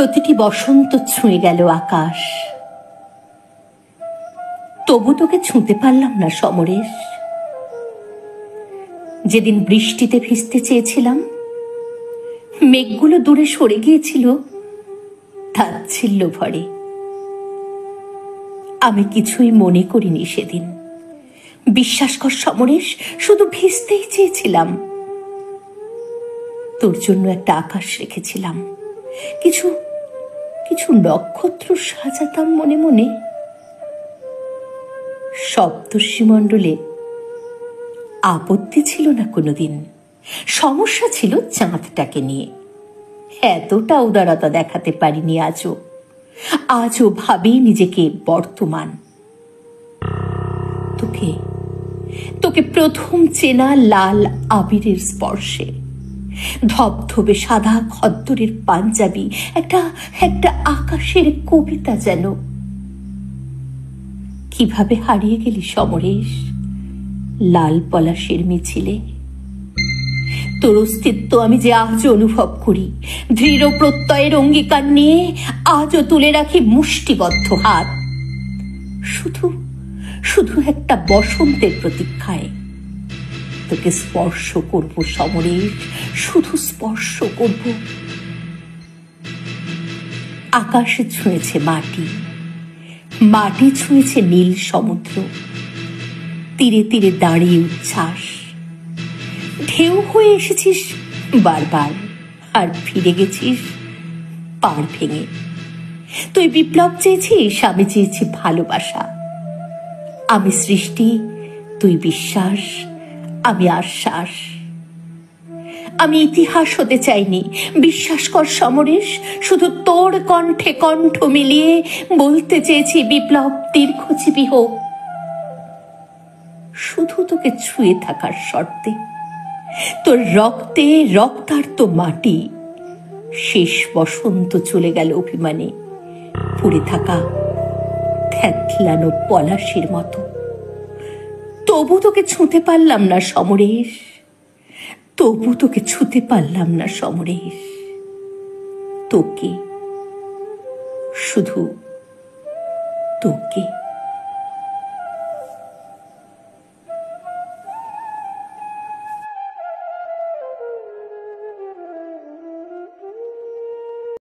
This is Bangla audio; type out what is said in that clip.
প্রতিটি বসন্ত ছুঁয়ে গেল আকাশ, তবু তোকে ছুঁতে পারলাম না সমরেশ। যেদিন বৃষ্টিতে ভিজতে চেয়েছিলাম, মেঘগুলো দূরে সরে গিয়েছিল তাচ্ছিল্য ভরে। আমি কিছুই মনে করিনি সেদিন। বিশ্বাস কর সমরেশ, শুধু ভিজতেই চেয়েছিলাম। তোর জন্য একটা আকাশ রেখেছিলাম, কিছু কিছু নক্ষত্র সাজাতাম মনে মনে। সপ্তর্ষিমণ্ডলে আপত্তি ছিল না কোনোদিন, সমস্যা ছিল চাঁদটাকে নিয়ে। এতটা উদারতা দেখাতে পারিনি আজও ভাবি নিজেকে বর্তমান। তোকে তোকে প্রথম চেনা লাল আবিরের স্পর্শে, ধবধবে সাদা খদ্দরের পাঞ্জাবি, একটা একটা আকাশের কবিতা যেন। কিভাবে হারিয়ে গেলি সমরেশ লাল পলাশের মিছিলে। তোর অস্তিত্ব আমি যে আজও অনুভব করি, দৃঢ় প্রত্যয়ের অঙ্গীকার নিয়ে আজও তুলে রাখি মুষ্টিবদ্ধ হাত। শুধু শুধু একটা বসন্তের প্রতীক্ষায় তোকে স্পর্শ করব সমরেশ, শুধু স্পর্শ করব। আকাশে ছুঁয়েছে মাটি, মাটি ছুঁয়েছে নীল সমুদ্র। তীরে তীরে দাঁড়িয়ে উচ্ছ্বাস, ঢেউ হয়ে এসেছিস বারবার আর ফিরে গেছিস পাড় ভেঙে। তুই বিপ্লব চেয়েছিস, আমি চেয়েছি ভালোবাসা। আমি সৃষ্টি, তুই বিশ্বাস, আমি আশ্বাস। আমি ইতিহাস হতে চাইনি, বিশ্বাস কর সমরেশ। শুধু তোর কণ্ঠে কণ্ঠ মিলিয়ে বলতে চেয়েছি বিপ্লব দীর্ঘজীবী হোক। শুধু তোকে ছুঁয়ে থাকার শর্তে, তোর রক্তে রক্তার্ত মাটি। শেষ বসন্ত চলে গেল অভিমানে, পড়ে থাকা থ্যাতলানো পলাশের মতো। তবু তোকে ছুঁতে পারলাম না সমরেশ, তবু তোকে ছুঁতে পারলাম না সমরেশ। তোকে, শুধু তোকে।